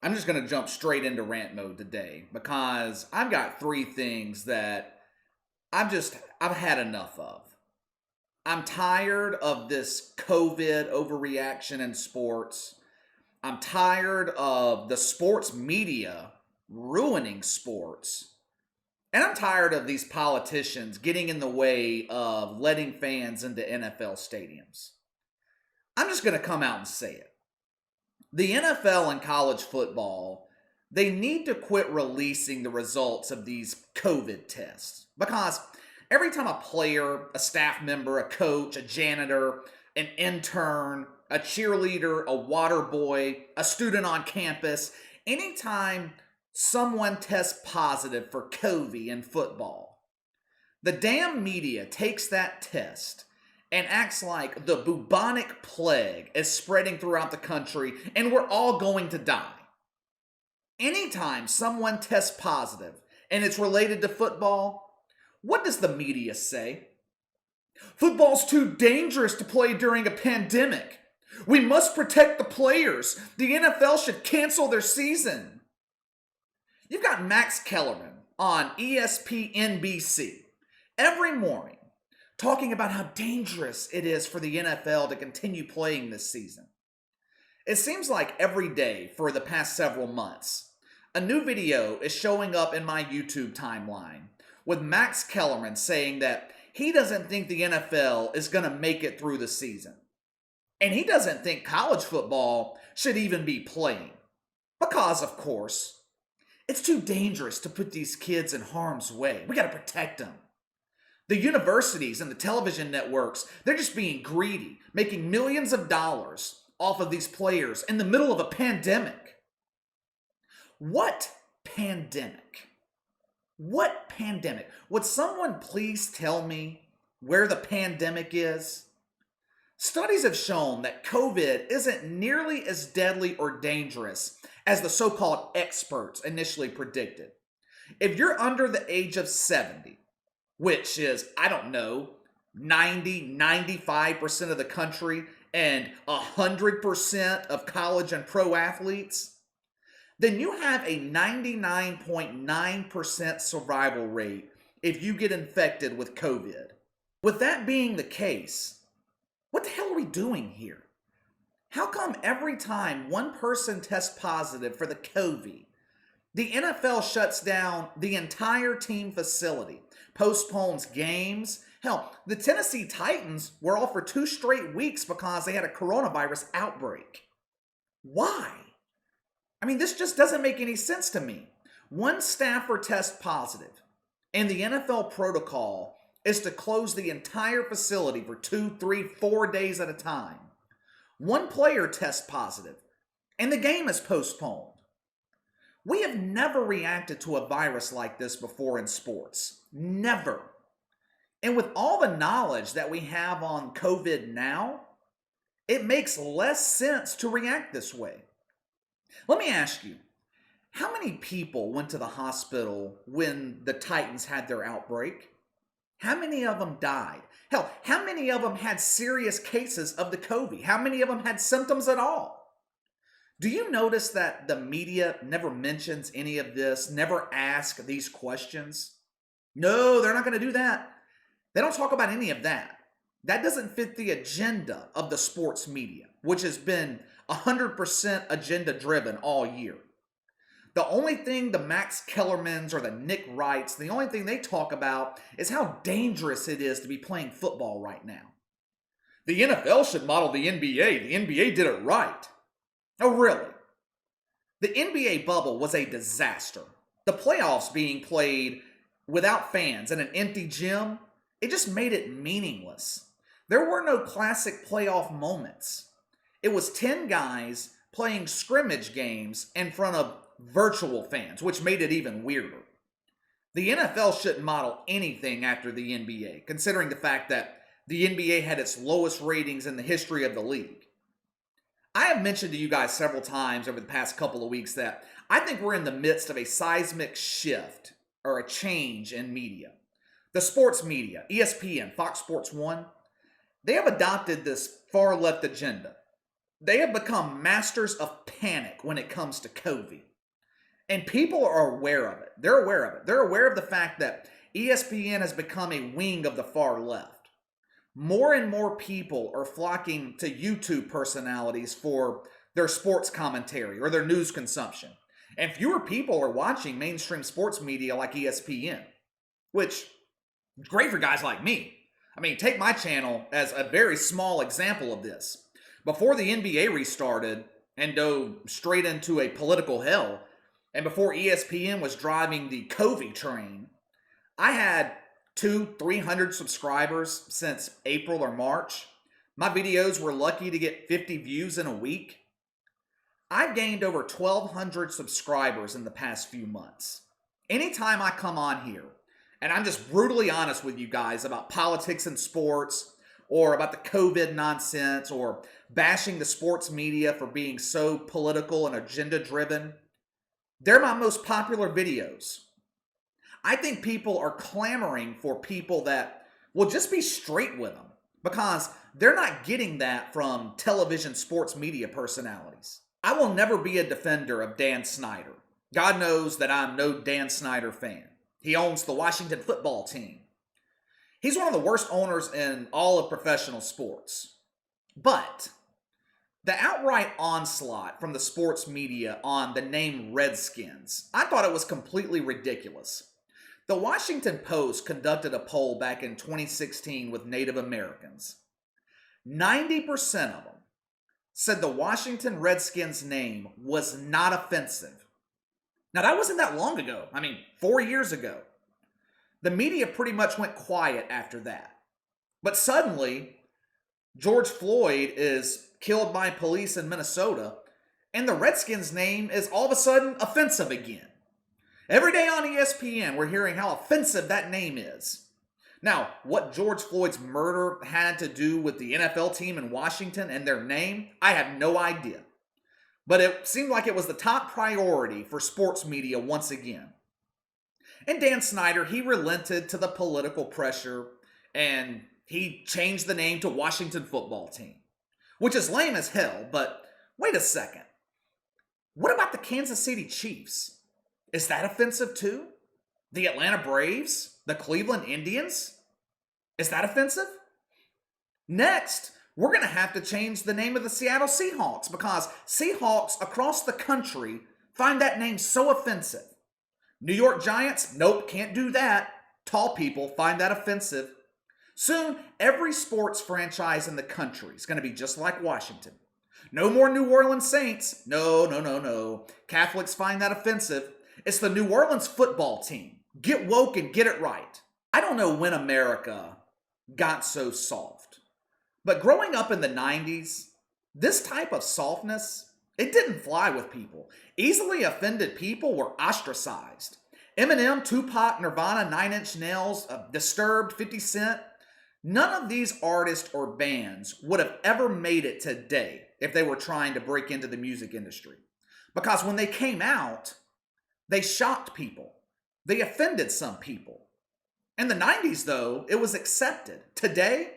I'm just going to jump straight into rant mode today because I've got three things that I've had enough of. I'm tired of this COVID overreaction in sports. I'm tired of the sports media ruining sports. And I'm tired of these politicians getting in the way of letting fans into NFL stadiums. I'm just going to come out and say it. The NFL and college football, they need to quit releasing the results of these COVID tests because every time a player, a staff member, a coach, a janitor, an intern, a cheerleader, a water boy, a student on campus, anytime someone tests positive for COVID in football, the damn media takes that test and acts like the bubonic plague is spreading throughout the country and we're all going to die. Anytime someone tests positive and it's related to football, what does the media say? Football's too dangerous to play during a pandemic. We must protect the players. The NFL should cancel their season. You've got Max Kellerman on ESPN every morning talking about how dangerous it is for the NFL to continue playing this season. It seems like every day for the past several months, a new video is showing up in my YouTube timeline with Max Kellerman saying that he doesn't think the NFL is going to make it through the season. And he doesn't think college football should even be playing. Because, of course, it's too dangerous to put these kids in harm's way. We got to protect them. The universities and the television networks, they're just being greedy, making millions of dollars off of these players in the middle of a pandemic. What pandemic? What pandemic? Would someone please tell me where the pandemic is? Studies have shown that COVID isn't nearly as deadly or dangerous as the so-called experts initially predicted. If you're under the age of 70, which is, 95% of the country and 100% of college and pro athletes, then you have a 99.9% survival rate if you get infected with COVID. With that being the case, what the hell are we doing here? How come every time one person tests positive for the COVID, the NFL shuts down the entire team facility, postpones games? Hell, the Tennessee Titans were off for 2 straight weeks because they had a coronavirus outbreak. Why? This just doesn't make any sense to me. One staffer tests positive, and the NFL protocol is to close the entire facility for 2, 3, 4 days at a time. One player tests positive, and the game is postponed. We have never reacted to a virus like this before in sports. Never. And with all the knowledge that we have on COVID now, it makes less sense to react this way. Let me ask you, how many people went to the hospital when the Titans had their outbreak? How many of them died? Hell, how many of them had serious cases of the COVID? How many of them had symptoms at all? Do you notice that the media never mentions any of this, never asks these questions? No, they're not going to do that. They don't talk about any of that. That doesn't fit the agenda of the sports media, which has been 100% agenda driven all year. The only thing the Max Kellermans or the Nick Wrights, the only thing they talk about is how dangerous it is to be playing football right now. The NFL should model the NBA. The NBA did it right. Oh, really? The NBA bubble was a disaster. The playoffs being played without fans in an empty gym, it just made it meaningless. There were no classic playoff moments. It was 10 guys playing scrimmage games in front of virtual fans, which made it even weirder. The NFL shouldn't model anything after the NBA, considering the fact that the NBA had its lowest ratings in the history of the league. I have mentioned to you guys several times over the past couple of weeks that I think we're in the midst of a seismic shift or a change in media. The sports media, ESPN, Fox Sports 1, they have adopted this far left agenda. They have become masters of panic when it comes to COVID. And people are aware of it. They're aware of it. They're aware of the fact that ESPN has become a wing of the far left. More and more people are flocking to YouTube personalities for their sports commentary or their news consumption. And fewer people are watching mainstream sports media like ESPN, which is great for guys like me. I mean, take my channel as a very small example of this. Before the NBA restarted and dove straight into a political hell, and before ESPN was driving the COVID train, I had 200-300 subscribers since April or March. My videos were lucky to get 50 views in a week. I've gained over 1,200 subscribers in the past few months. Anytime I come on here, and I'm just brutally honest with you guys about politics and sports, or about the COVID nonsense, or bashing the sports media for being so political and agenda-driven, they're my most popular videos. I think people are clamoring for people that will just be straight with them because they're not getting that from television sports media personalities. I will never be a defender of Dan Snyder. God knows that I'm no Dan Snyder fan. He owns the Washington football team. He's one of the worst owners in all of professional sports. But the outright onslaught from the sports media on the name Redskins, I thought it was completely ridiculous. The Washington Post conducted a poll back in 2016 with Native Americans. 90% of them said the Washington Redskins name was not offensive. Now, that wasn't that long ago. 4 years ago. The media pretty much went quiet after that. But suddenly, George Floyd is killed by police in Minnesota, and the Redskins name is all of a sudden offensive again. Every day on ESPN, we're hearing how offensive that name is. Now, what George Floyd's murder had to do with the NFL team in Washington and their name, I have no idea. But it seemed like it was the top priority for sports media once again. And Dan Snyder, he relented to the political pressure and he changed the name to Washington Football Team, which is lame as hell, but wait a second. What about the Kansas City Chiefs? Is that offensive too? The Atlanta Braves? The Cleveland Indians? Is that offensive? Next, we're going to have to change the name of the Seattle Seahawks because Seahawks across the country find that name so offensive. New York Giants? Nope, can't do that. Tall people find that offensive. Soon, every sports franchise in the country is going to be just like Washington. No more New Orleans Saints. No. Catholics find that offensive. It's the New Orleans football team. Get woke and get it right. I don't know when America got so soft. But growing up in the 90s, this type of softness, it didn't fly with people. Easily offended people were ostracized. Eminem, Tupac, Nirvana, 9 Inch Nails, Disturbed, 50 Cent, none of these artists or bands would have ever made it today if they were trying to break into the music industry. Because when they came out, they shocked people. They offended some people. In the 90s, though, it was accepted. Today,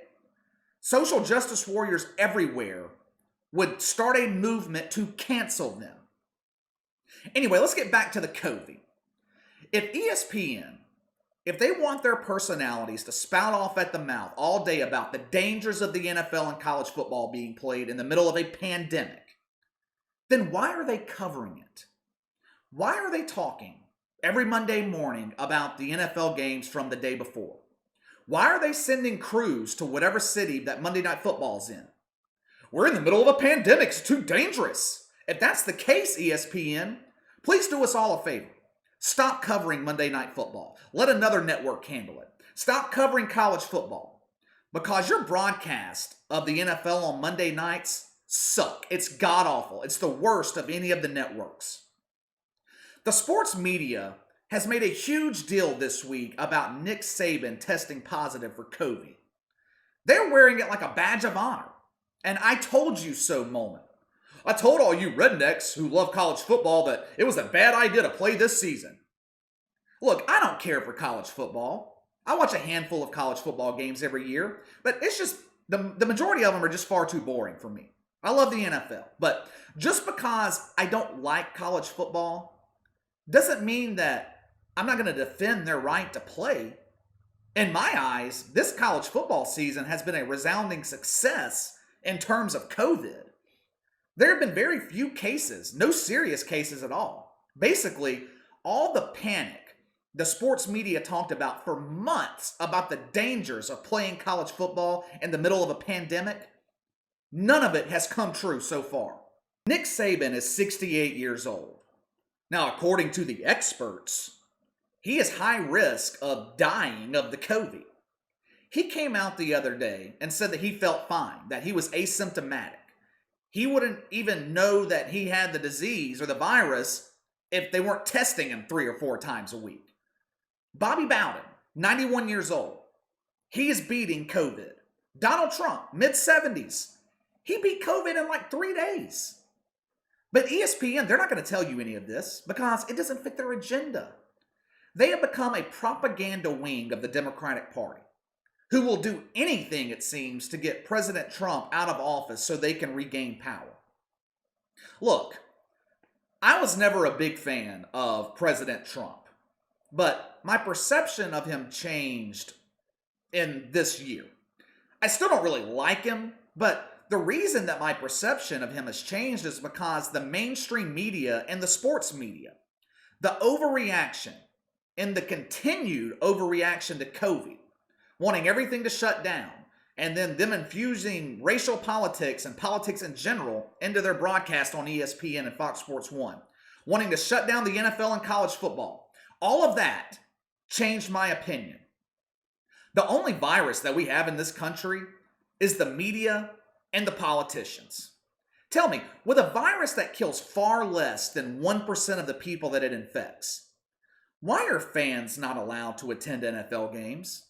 social justice warriors everywhere would start a movement to cancel them. Anyway, let's get back to the COVID. If ESPN, if they want their personalities to spout off at the mouth all day about the dangers of the NFL and college football being played in the middle of a pandemic, then why are they covering it? Why are they talking every Monday morning about the NFL games from the day before? Why are they sending crews to whatever city that Monday Night Football's in? We're in the middle of a pandemic. It's too dangerous. If that's the case, ESPN, please do us all a favor. Stop covering Monday Night Football. Let another network handle it. Stop covering college football. Because your broadcast of the NFL on Monday nights suck. It's god-awful. It's the worst of any of the networks. The sports media has made a huge deal this week about Nick Saban testing positive for COVID. They're wearing it like a badge of honor. And I told you so moment. I told all you rednecks who love college football that it was a bad idea to play this season. Look, I don't care for college football. I watch a handful of college football games every year, but it's just, the majority of them are just far too boring for me. I love the NFL. But just because I don't like college football doesn't mean that I'm not going to defend their right to play. In my eyes, this college football season has been a resounding success in terms of COVID. There have been very few cases, no serious cases at all. Basically, all the panic the sports media talked about for months about the dangers of playing college football in the middle of a pandemic, none of it has come true so far. Nick Saban is 68 years old. Now, according to the experts, he is high risk of dying of the COVID. He came out the other day and said that he felt fine, that he was asymptomatic. He wouldn't even know that he had the disease or the virus if they weren't testing him 3 or 4 times a week. Bobby Bowden, 91 years old. He is beating COVID. Donald Trump, mid-70s. He beat COVID in like 3 days. But ESPN, they're not going to tell you any of this because it doesn't fit their agenda. They have become a propaganda wing of the Democratic Party who will do anything, it seems, to get President Trump out of office so they can regain power. Look, I was never a big fan of President Trump, but my perception of him changed in this year. I still don't really like him, but the reason that my perception of him has changed is because the mainstream media and the sports media, the overreaction and the continued overreaction to COVID, wanting everything to shut down, and then them infusing racial politics and politics in general into their broadcast on ESPN and Fox Sports 1, wanting to shut down the NFL and college football. All of that changed my opinion. The only virus that we have in this country is the media and the politicians. Tell me, with a virus that kills far less than 1% of the people that it infects, why are fans not allowed to attend NFL games?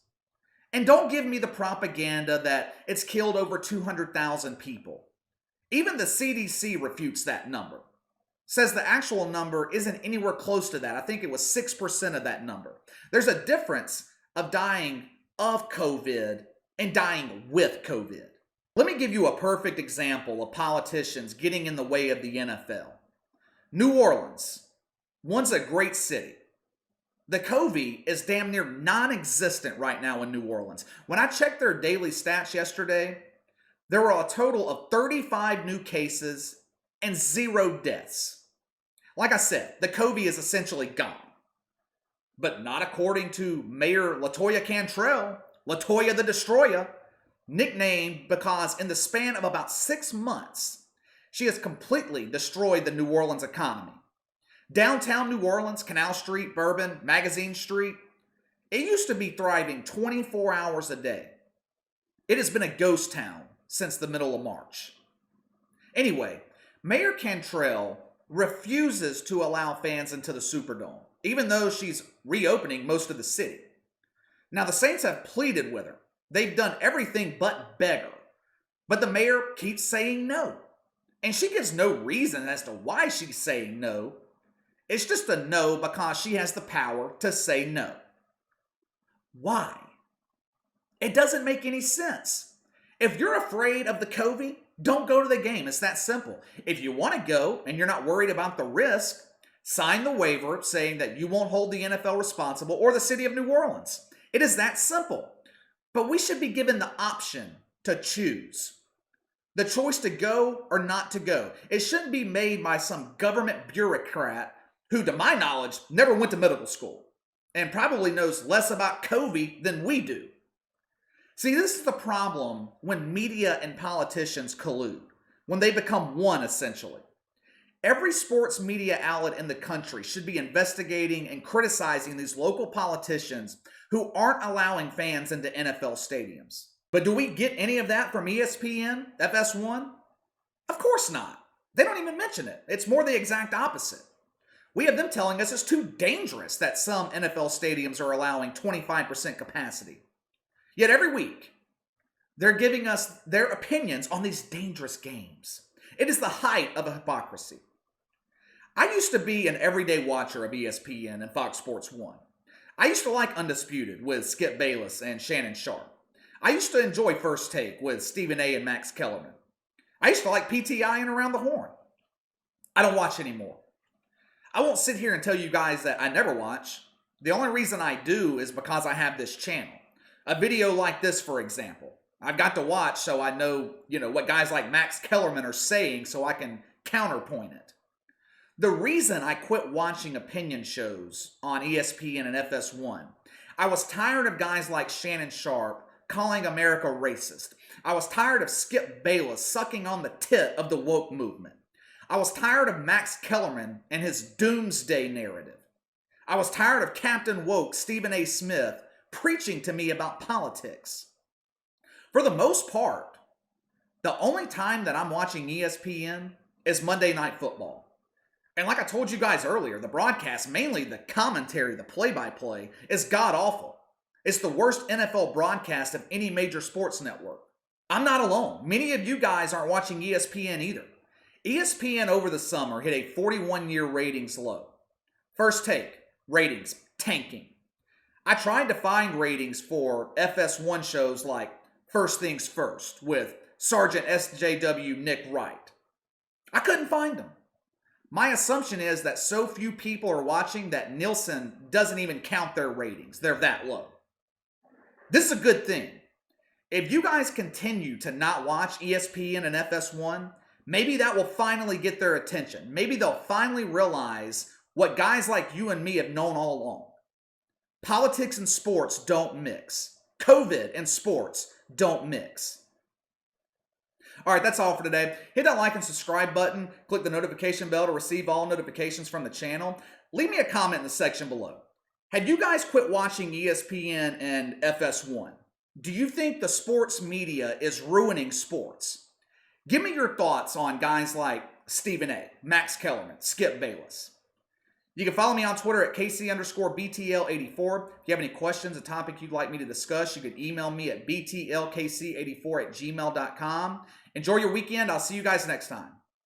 And don't give me the propaganda that it's killed over 200,000 people. Even the CDC refutes that number. Says the actual number isn't anywhere close to that. I think it was 6% of that number. There's a difference of dying of COVID and dying with COVID. Let me give you a perfect example of politicians getting in the way of the NFL. New Orleans, once a great city. The COVID is damn near non-existent right now in New Orleans. When I checked their daily stats yesterday, there were a total of 35 new cases and 0 deaths. Like I said, the COVID is essentially gone. But not according to Mayor LaToya Cantrell, LaToya the Destroyer, nicknamed because in the span of about 6 months, she has completely destroyed the New Orleans economy. Downtown New Orleans, Canal Street, Bourbon, Magazine Street, it used to be thriving 24 hours a day. It has been a ghost town since the middle of March. Anyway, Mayor Cantrell refuses to allow fans into the Superdome, even though she's reopening most of the city. Now, the Saints have pleaded with her. They've done everything but beg her. But the mayor keeps saying no. And she gives no reason as to why she's saying no. It's just a no because she has the power to say no. Why? It doesn't make any sense. If you're afraid of the COVID, don't go to the game. It's that simple. If you want to go and you're not worried about the risk, sign the waiver saying that you won't hold the NFL responsible or the city of New Orleans. It is that simple. But we should be given the option to choose. The choice to go or not to go. It shouldn't be made by some government bureaucrat who, to my knowledge, never went to medical school and probably knows less about COVID than we do. See, this is the problem when media and politicians collude, when they become one, essentially. Every sports media outlet in the country should be investigating and criticizing these local politicians who aren't allowing fans into NFL stadiums. But do we get any of that from ESPN, FS1? Of course not. They don't even mention it. It's more the exact opposite. We have them telling us it's too dangerous that some NFL stadiums are allowing 25% capacity. Yet every week, they're giving us their opinions on these dangerous games. It is the height of a hypocrisy. I used to be an everyday watcher of ESPN and Fox Sports 1. I used to like Undisputed with Skip Bayless and Shannon Sharp. I used to enjoy First Take with Stephen A. and Max Kellerman. I used to like PTI and Around the Horn. I don't watch anymore. I won't sit here and tell you guys that I never watch. The only reason I do is because I have this channel. A video like this, for example, I've got to watch so I know, what guys like Max Kellerman are saying so I can counterpoint it. The reason I quit watching opinion shows on ESPN and FS1, I was tired of guys like Shannon Sharp calling America racist. I was tired of Skip Bayless sucking on the tit of the woke movement. I was tired of Max Kellerman and his doomsday narrative. I was tired of Captain Woke Stephen A. Smith preaching to me about politics. For the most part, the only time that I'm watching ESPN is Monday Night Football. And like I told you guys earlier, the broadcast, mainly the commentary, the play-by-play, is god-awful. It's the worst NFL broadcast of any major sports network. I'm not alone. Many of you guys aren't watching ESPN either. ESPN over the summer hit a 41-year ratings low. First Take, ratings tanking. I tried to find ratings for FS1 shows like First Things First with Sergeant SJW Nick Wright. I couldn't find them. My assumption is that so few people are watching that Nielsen doesn't even count their ratings. They're that low. This is a good thing. If you guys continue to not watch ESPN and FS1, maybe that will finally get their attention. Maybe they'll finally realize what guys like you and me have known all along. Politics and sports don't mix. COVID and sports don't mix. All right, that's all for today. Hit that like and subscribe button. Click the notification bell to receive all notifications from the channel. Leave me a comment in the section below. Have you guys quit watching ESPN and FS1? Do you think the sports media is ruining sports? Give me your thoughts on guys like Stephen A., Max Kellerman, Skip Bayless. You can follow me on Twitter at KC_BTL84. If you have any questions, a topic you'd like me to discuss, you can email me at BTLKC84@gmail.com. Enjoy your weekend. I'll see you guys next time.